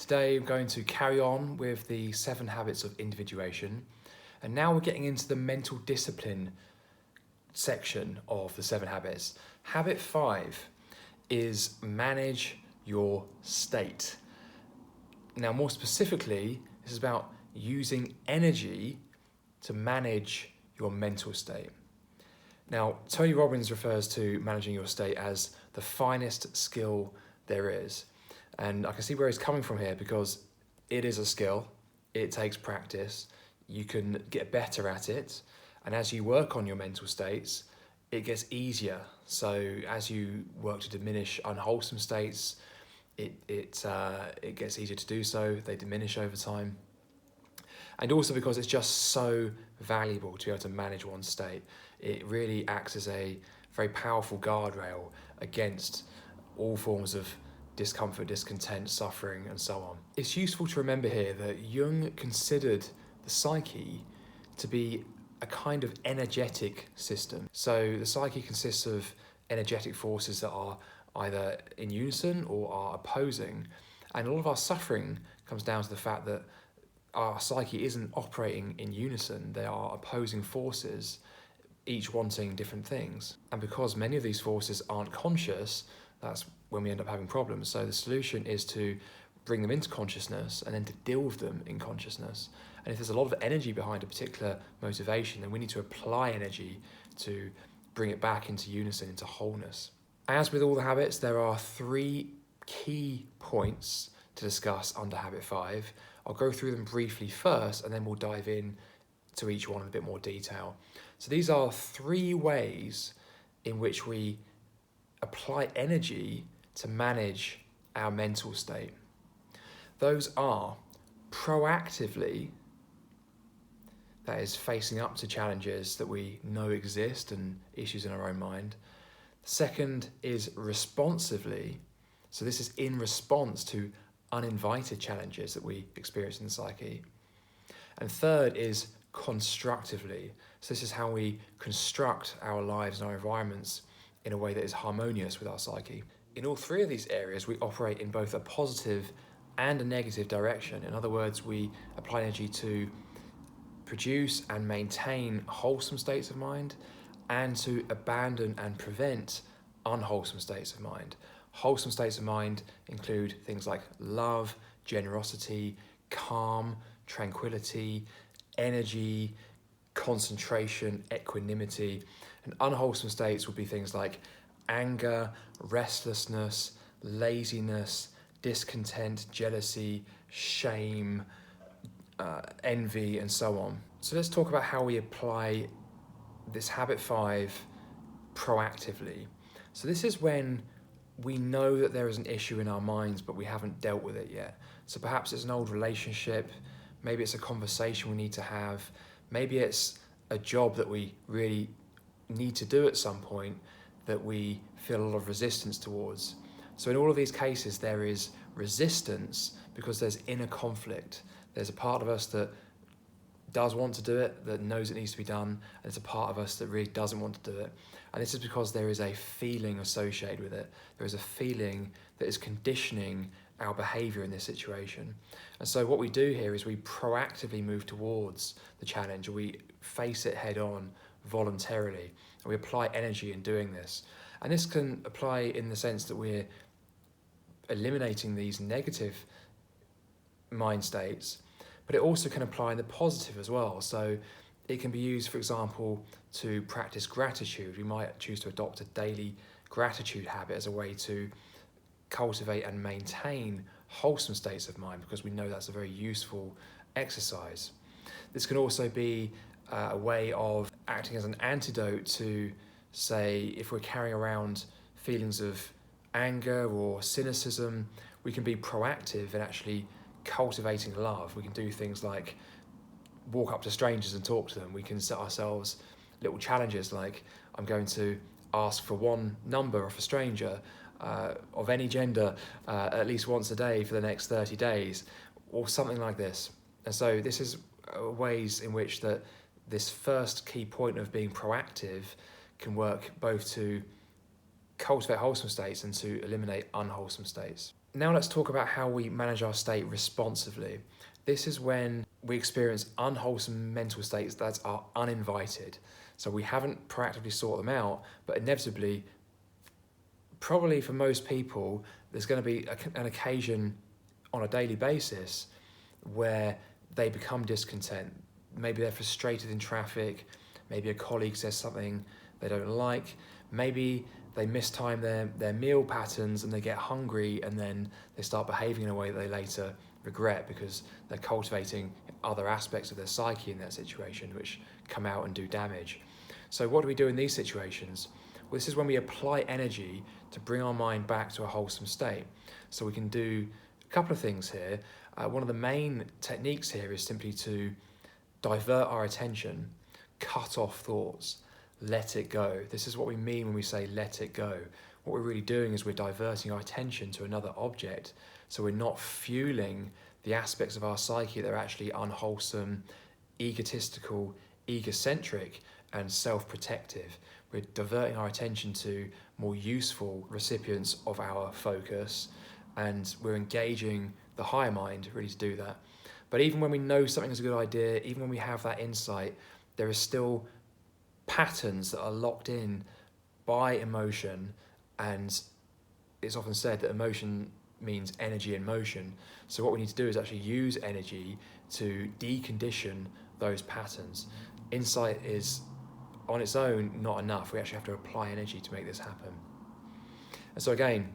today I'm going to carry on with the 7 habits of individuation, and now we're getting into the mental discipline section of the 7 habits. Habit 5 is manage your state. Now, more specifically, this is about using energy to manage your mental state. Now, Tony Robbins refers to managing your state as the finest skill there is. And I can see where he's coming from here, because it is a skill, it takes practice, you can get better at it, and as you work on your mental states, it gets easier. So as you work to diminish unwholesome states, it gets easier to do so, they diminish over time. And also because it's just so valuable to be able to manage one's state. It really acts as a very powerful guardrail against all forms of discomfort, discontent, suffering, and so on. It's useful to remember here that Jung considered the psyche to be a kind of energetic system. So the psyche consists of energetic forces that are either in unison or are opposing. And a lot of our suffering comes down to the fact that our psyche isn't operating in unison. They are opposing forces, each wanting different things. And because many of these forces aren't conscious, that's when we end up having problems. So the solution is to bring them into consciousness and then to deal with them in consciousness. And if there's a lot of energy behind a particular motivation, then we need to apply energy to bring it back into unison, into wholeness. As with all the habits, there are 3 key points to discuss under habit 5. I'll go through them briefly first, and then we'll dive in to each one in a bit more detail. So these are 3 ways in which we apply energy to manage our mental state. Those are proactively, that is facing up to challenges that we know exist and issues in our own mind. Second is responsively, so this is in response to uninvited challenges that we experience in the psyche. And third is constructively, so this is how we construct our lives and our environments in a way that is harmonious with our psyche. In all 3 of these areas, we operate in both a positive and a negative direction. In other words, we apply energy to produce and maintain wholesome states of mind and to abandon and prevent unwholesome states of mind. Wholesome states of mind include things like love, generosity, calm, tranquility, energy, concentration, equanimity. And unwholesome states would be things like anger, restlessness, laziness, discontent, jealousy, shame, envy, and so on. So let's talk about how we apply this habit 5 proactively. So this is when we know that there is an issue in our minds, but we haven't dealt with it yet. So perhaps it's an old relationship, maybe it's a conversation we need to have, maybe it's a job that we really need to do at some point that we feel a lot of resistance towards. So in all of these cases, there is resistance because there's inner conflict. There's a part of us that does want to do it, that knows it needs to be done, and there's a part of us that really doesn't want to do it. And this is because there is a feeling associated with it. There is a feeling that is conditioning our behavior in this situation. And so what we do here is we proactively move towards the challenge. We face it head on voluntarily, and we apply energy in doing this. And this can apply in the sense that we're eliminating these negative mind states, but it also can apply in the positive as well. So it can be used, for example, to practice gratitude. We might choose to adopt a daily gratitude habit as a way to cultivate and maintain wholesome states of mind, because we know that's a very useful exercise. This can also be a way of acting as an antidote to, say, if we're carrying around feelings of anger or cynicism, we can be proactive in actually cultivating love. We can do things like walk up to strangers and talk to them. We can set ourselves little challenges like, I'm going to ask for one number off a stranger of any gender at least once a day for the next 30 days, or something like this. And so this is ways in which that this first key point of being proactive can work both to cultivate wholesome states and to eliminate unwholesome states. Now let's talk about how we manage our state responsively. This is when we experience unwholesome mental states that are uninvited. So we haven't proactively sought them out, but inevitably, probably for most people, there's going to be an occasion on a daily basis where they become discontent. Maybe they're frustrated in traffic, maybe a colleague says something they don't like, maybe they mistime their meal patterns and they get hungry and then they start behaving in a way that they later regret because they're cultivating other aspects of their psyche in that situation which come out and do damage. So what do we do in these situations? Well, this is when we apply energy to bring our mind back to a wholesome state. So we can do a couple of things here. One of the main techniques here is simply to divert our attention, cut off thoughts, let it go. This is what we mean when we say let it go. What we're really doing is we're diverting our attention to another object, so we're not fueling the aspects of our psyche that are actually unwholesome, egotistical, egocentric, and self-protective. We're diverting our attention to more useful recipients of our focus, and we're engaging the higher mind really to do that. But even when we know something is a good idea, even when we have that insight, there is still patterns that are locked in by emotion, and it's often said that emotion means energy in motion. So what we need to do is actually use energy to decondition those patterns. Insight is on its own not enough. We actually have to apply energy to make this happen. And so again,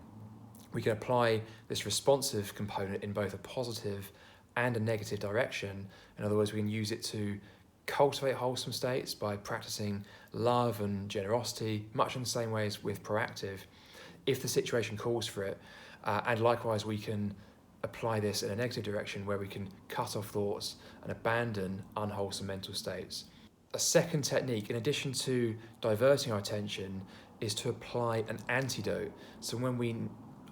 we can apply this responsive component in both a positive and a negative direction. In other words, we can use it to cultivate wholesome states by practicing love and generosity, much in the same way as with proactive, if the situation calls for it. And likewise, we can apply this in a negative direction where we can cut off thoughts and abandon unwholesome mental states. A second technique, in addition to diverting our attention, is to apply an antidote. So when we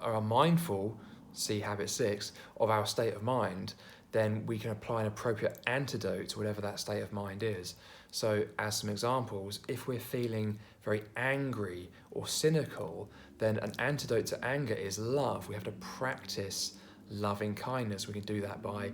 are mindful, see habit 6, of our state of mind, then we can apply an appropriate antidote to whatever that state of mind is. So as some examples, if we're feeling very angry or cynical, then an antidote to anger is love. We have to practice loving kindness. We can do that by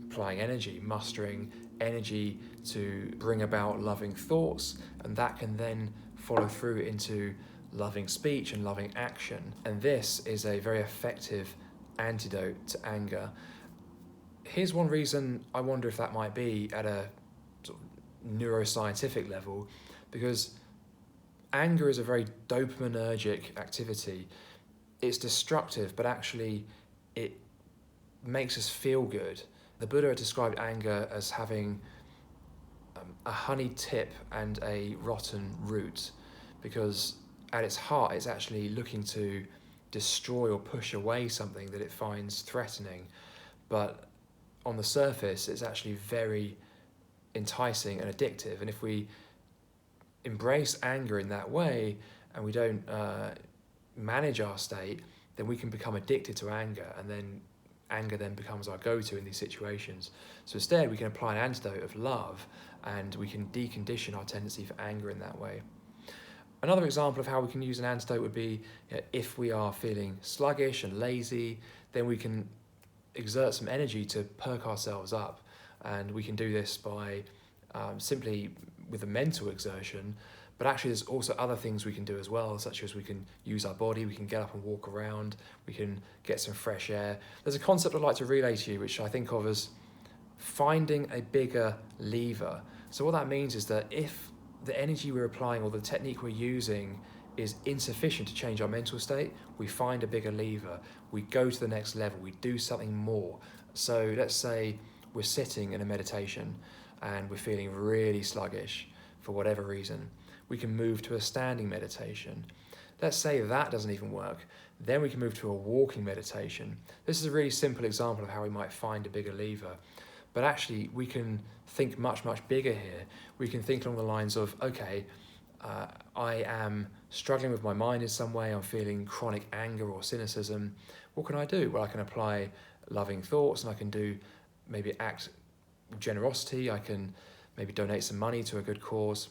applying energy, mustering energy to bring about loving thoughts, and that can then follow through into loving speech and loving action. And this is a very effective antidote to anger. Here's one reason I wonder if that might be at a sort of neuroscientific level, because anger is a very dopaminergic activity. It's destructive, but actually it makes us feel good. The Buddha described anger as having a honey tip and a rotten root, because at its heart it's actually looking to destroy or push away something that it finds threatening. But on the surface, it's actually very enticing and addictive. And if we embrace anger in that way and we don't manage our state, then we can become addicted to anger, and then anger then becomes our go-to in these situations. So instead, we can apply an antidote of love, and we can decondition our tendency for anger in that way. Another example of how we can use an antidote would be, if we are feeling sluggish and lazy, then we can exert some energy to perk ourselves up. And we can do this by simply with a mental exertion, but actually there's also other things we can do as well, such as we can use our body, we can get up and walk around, we can get some fresh air. There's a concept I'd like to relay to you, which I think of as finding a bigger lever. So what that means is that if the energy we're applying or the technique we're using is insufficient to change our mental state, we find a bigger lever, we go to the next level, we do something more. So let's say we're sitting in a meditation and we're feeling really sluggish for whatever reason. We can move to a standing meditation. Let's say that doesn't even work. Then we can move to a walking meditation. This is a really simple example of how we might find a bigger lever. But actually, we can think much, much bigger here. We can think along the lines of, okay, I am struggling with my mind in some way, I'm feeling chronic anger or cynicism. What can I do? Well, I can apply loving thoughts, and I can do maybe act generosity, I can maybe donate some money to a good cause.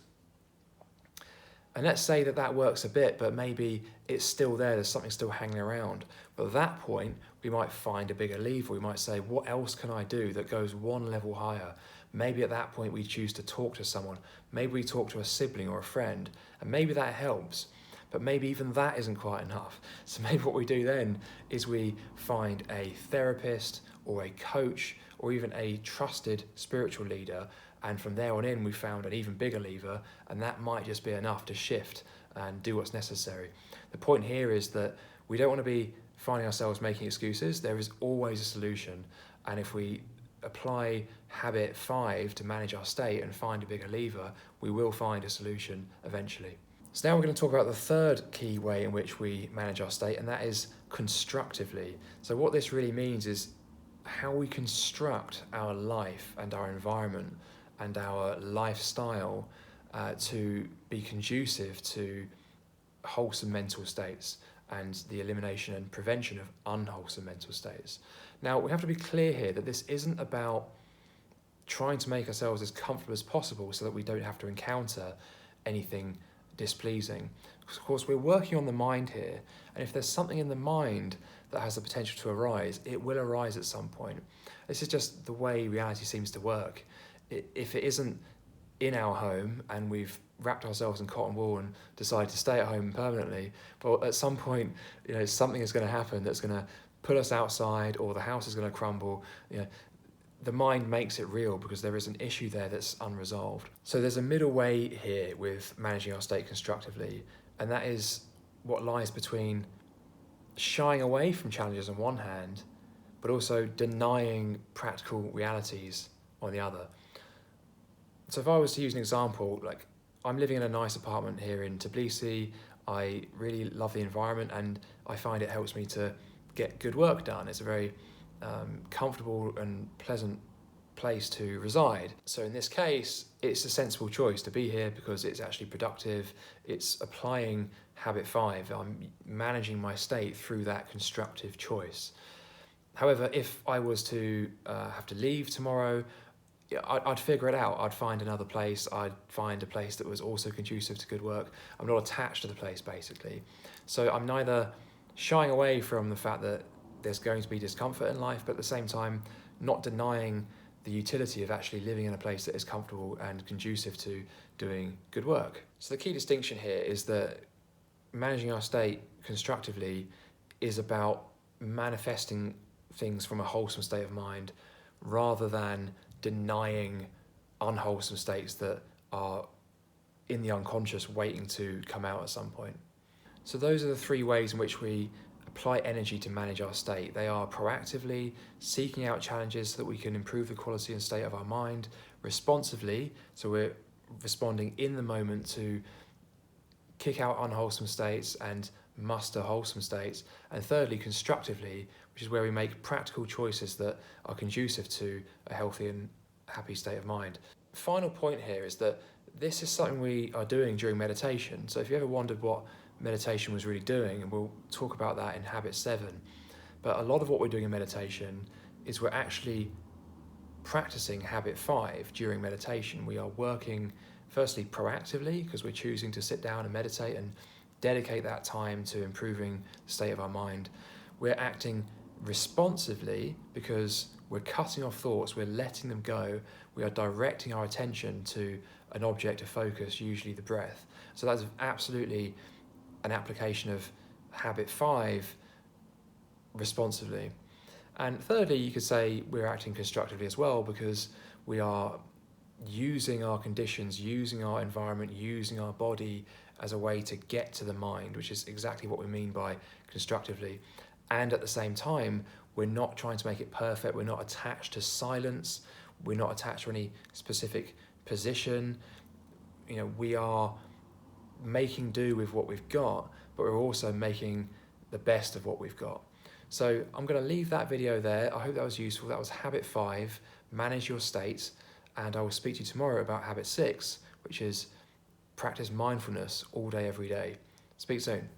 And let's say that works a bit, but maybe it's still there, there's something still hanging around. But at that point, we might find a bigger lever. We might say, what else can I do that goes one level higher? Maybe at that point we choose to talk to someone. Maybe we talk to a sibling or a friend, and maybe that helps. But maybe even that isn't quite enough. So maybe what we do then is we find a therapist or a coach or even a trusted spiritual leader, and from there on in we found an even bigger lever, and that might just be enough to shift and do what's necessary. The point here is that we don't want to be finding ourselves making excuses. There is always a solution, and if we apply habit 5 to manage our state and find a bigger lever, we will find a solution eventually. So now we're going to talk about the third key way in which we manage our state, and that is constructively. So what this really means is how we construct our life and our environment and our lifestyle to be conducive to wholesome mental states and the elimination and prevention of unwholesome mental states. Now, we have to be clear here that this isn't about trying to make ourselves as comfortable as possible so that we don't have to encounter anything displeasing. Of course, we're working on the mind here, and if there's something in the mind that has the potential to arise, it will arise at some point. This is just the way reality seems to work. If it isn't in our home and we've wrapped ourselves in cotton wool and decided to stay at home permanently, well, at some point, something is going to happen that's going to put us outside, or the house is going to crumble. The mind makes it real because there is an issue there that's unresolved. So there's a middle way here with managing our state constructively, and that is what lies between shying away from challenges on one hand, but also denying practical realities on the other. So if I was to use an example, like I'm living in a nice apartment here in Tbilisi, I really love the environment and I find it helps me to get good work done. It's a very comfortable and pleasant place to reside. So in this case, it's a sensible choice to be here because it's actually productive. It's applying habit 5. I'm managing my state through that constructive choice. However, if I was to have to leave tomorrow, I'd figure it out. I'd find another place. I'd find a place that was also conducive to good work. I'm not attached to the place, basically. So I'm neither shying away from the fact that there's going to be discomfort in life, but at the same time, not denying the utility of actually living in a place that is comfortable and conducive to doing good work. So the key distinction here is that managing our state constructively is about manifesting things from a wholesome state of mind rather than denying unwholesome states that are in the unconscious waiting to come out at some point. So those are the 3 ways in which we apply energy to manage our state. They are proactively seeking out challenges so that we can improve the quality and state of our mind, responsively, so we're responding in the moment to kick out unwholesome states and muster wholesome states, and thirdly, constructively, which is where we make practical choices that are conducive to a healthy and happy state of mind. Final point here is that this is something we are doing during meditation. So if you ever wondered what meditation was really doing, and we'll talk about that in habit 7, but a lot of what we're doing in meditation is we're actually practicing habit 5 during meditation. We are working firstly proactively because we're choosing to sit down and meditate and dedicate that time to improving the state of our mind. We're acting responsively because we're cutting off thoughts, we're letting them go, we are directing our attention to an object of focus, usually the breath. So that's absolutely an application of habit 5 responsively. And thirdly, you could say we're acting constructively as well because we are using our conditions, using our environment, using our body as a way to get to the mind, which is exactly what we mean by constructively. And at the same time, we're not trying to make it perfect. We're not attached to silence. We're not attached to any specific position. We are making do with what we've got, but we're also making the best of what we've got. So I'm going to leave that video there. I hope that was useful. That was habit 5, manage your state. And I will speak to you tomorrow about habit 6, which is practice mindfulness all day, every day. Speak soon.